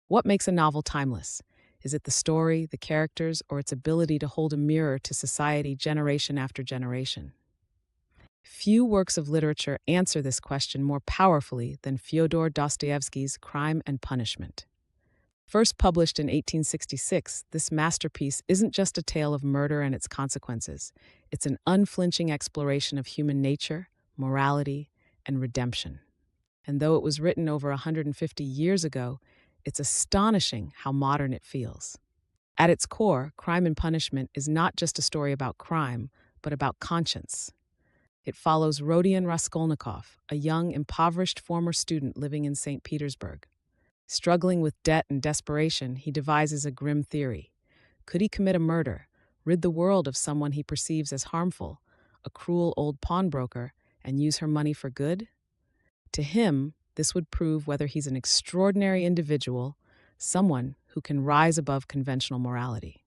What makes a novel timeless? Is it the story, the characters, or its ability to hold a mirror to society generation after generation? Few works of literature answer this question more powerfully than Fyodor Dostoevsky's Crime and Punishment. First published in 1866, this masterpiece isn't just a tale of murder and its consequences. It's an unflinching exploration of human nature, morality, and redemption. And though it was written over 150 years ago, it's astonishing how modern it feels. At its core, Crime and Punishment is not just a story about crime, but about conscience. It follows Rodion Raskolnikov, a young, impoverished former student living in St. Petersburg. Struggling with debt and desperation, he devises a grim theory. Could he commit a murder, rid the world of someone he perceives as harmful, a cruel old pawnbroker, and use her money for good? To him, this would prove whether he's an extraordinary individual, someone who can rise above conventional morality.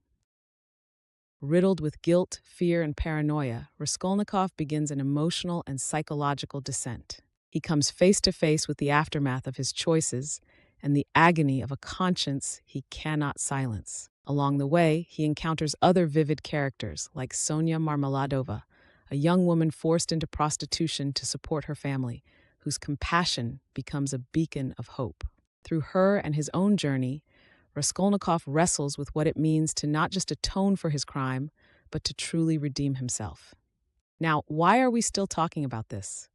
Riddled with guilt, fear, and paranoia, Raskolnikov begins an emotional and psychological descent. He comes face to face with the aftermath of his choices and the agony of a conscience he cannot silence. Along the way, he encounters other vivid characters like Sonia Marmeladova, a young woman forced into prostitution to support her family, whose compassion becomes a beacon of hope. Through her and his own journey, Raskolnikov wrestles with what it means to not just atone for his crime, but to truly redeem himself. Now, why are we still talking about this?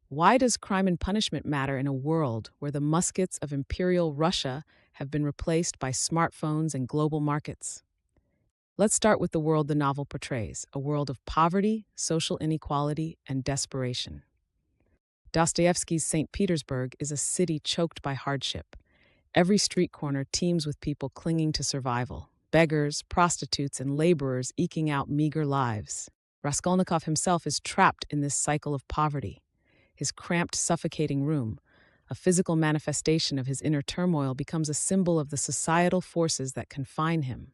Why does Crime and Punishment matter in a world where the muskets of Imperial Russia have been replaced by smartphones and global markets? Let's start with the world the novel portrays, a world of poverty, social inequality, and desperation. Dostoevsky's St. Petersburg is a city choked by hardship. Every street corner teems with people clinging to survival, beggars, prostitutes, and laborers eking out meager lives. Raskolnikov himself is trapped in this cycle of poverty. His cramped, suffocating room, a physical manifestation of his inner turmoil, becomes a symbol of the societal forces that confine him.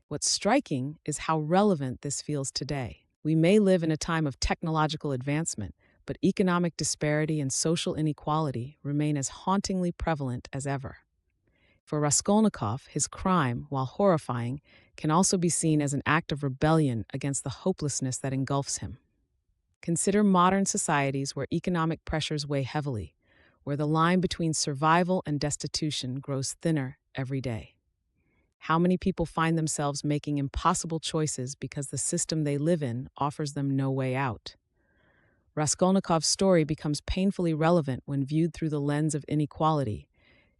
What's striking is how relevant this feels today. We may live in a time of technological advancement, but economic disparity and social inequality remain as hauntingly prevalent as ever. For Raskolnikov, his crime, while horrifying, can also be seen as an act of rebellion against the hopelessness that engulfs him. Consider modern societies where economic pressures weigh heavily, where the line between survival and destitution grows thinner every day. How many people find themselves making impossible choices because the system they live in offers them no way out? Raskolnikov's story becomes painfully relevant when viewed through the lens of inequality.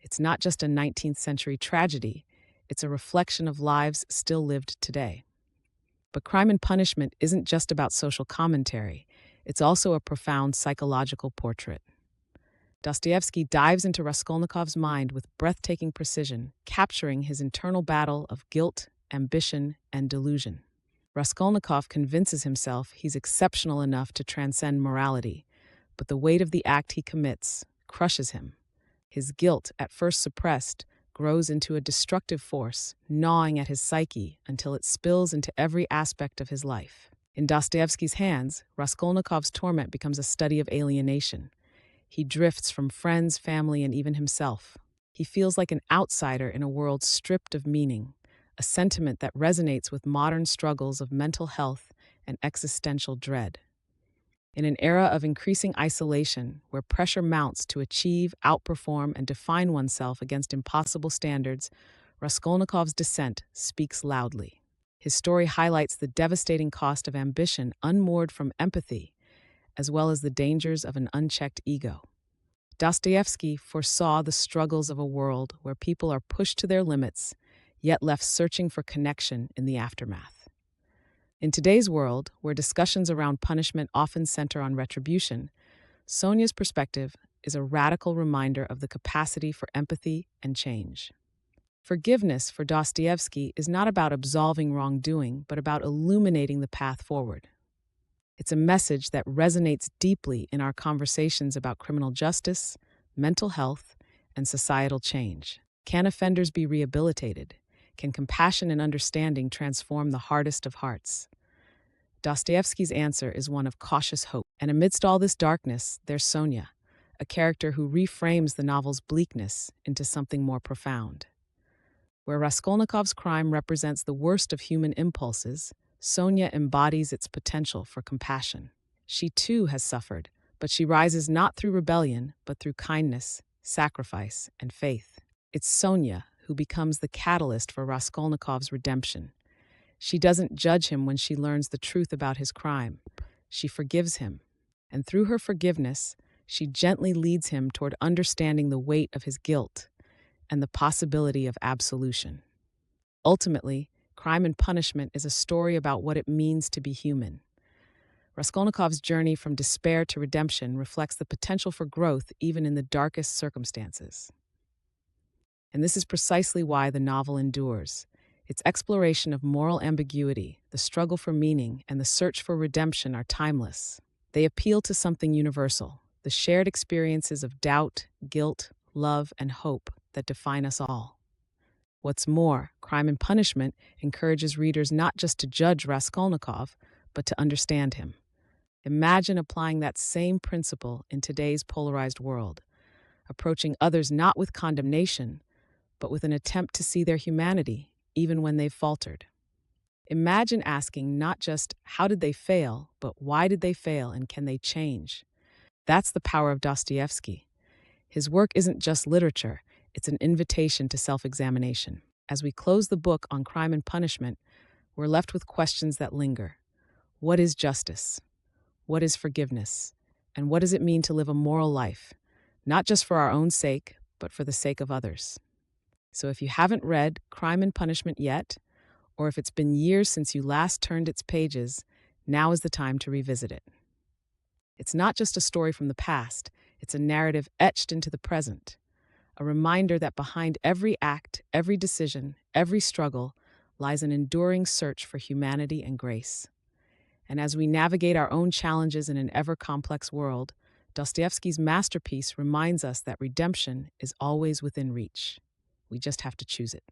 It's not just a 19th century tragedy, it's a reflection of lives still lived today. But Crime and Punishment isn't just about social commentary, it's also a profound psychological portrait. Dostoevsky dives into Raskolnikov's mind with breathtaking precision, capturing his internal battle of guilt, ambition, and delusion. Raskolnikov convinces himself he's exceptional enough to transcend morality, but the weight of the act he commits crushes him. His guilt, at first suppressed, grows into a destructive force, gnawing at his psyche until it spills into every aspect of his life. In Dostoevsky's hands, Raskolnikov's torment becomes a study of alienation. He drifts from friends, family, and even himself. He feels like an outsider in a world stripped of meaning, a sentiment that resonates with modern struggles of mental health and existential dread. In an era of increasing isolation, where pressure mounts to achieve, outperform, and define oneself against impossible standards, Raskolnikov's descent speaks loudly. His story highlights the devastating cost of ambition unmoored from empathy, as well as the dangers of an unchecked ego. Dostoevsky foresaw the struggles of a world where people are pushed to their limits, yet left searching for connection in the aftermath. In today's world, where discussions around punishment often center on retribution, Sonia's perspective is a radical reminder of the capacity for empathy and change. Forgiveness for Dostoevsky is not about absolving wrongdoing, but about illuminating the path forward. It's a message that resonates deeply in our conversations about criminal justice, mental health, and societal change. Can offenders be rehabilitated? Can compassion and understanding transform the hardest of hearts? Dostoevsky's answer is one of cautious hope. And amidst all this darkness, there's Sonia, a character who reframes the novel's bleakness into something more profound. Where Raskolnikov's crime represents the worst of human impulses, Sonia embodies its potential for compassion. She too has suffered, but she rises not through rebellion, but through kindness, sacrifice, and faith. It's Sonia who becomes the catalyst for Raskolnikov's redemption. She doesn't judge him when she learns the truth about his crime. She forgives him, and through her forgiveness, she gently leads him toward understanding the weight of his guilt and the possibility of absolution. Ultimately, Crime and Punishment is a story about what it means to be human. Raskolnikov's journey from despair to redemption reflects the potential for growth even in the darkest circumstances. And this is precisely why the novel endures. Its exploration of moral ambiguity, the struggle for meaning, and the search for redemption are timeless. They appeal to something universal, the shared experiences of doubt, guilt, love, and hope that define us all. What's more, Crime and Punishment encourages readers not just to judge Raskolnikov, but to understand him. Imagine applying that same principle in today's polarized world, approaching others not with condemnation, but with an attempt to see their humanity, even when they've faltered. Imagine asking not just how did they fail, but why did they fail and can they change? That's the power of Dostoevsky. His work isn't just literature, it's an invitation to self-examination. As we close the book on Crime and Punishment, we're left with questions that linger. What is justice? What is forgiveness? And what does it mean to live a moral life, not just for our own sake, but for the sake of others? So if you haven't read Crime and Punishment yet, or if it's been years since you last turned its pages, now is the time to revisit it. It's not just a story from the past, it's a narrative etched into the present, a reminder that behind every act, every decision, every struggle lies an enduring search for humanity and grace. And as we navigate our own challenges in an ever-complex world, Dostoevsky's masterpiece reminds us that redemption is always within reach. We just have to choose it.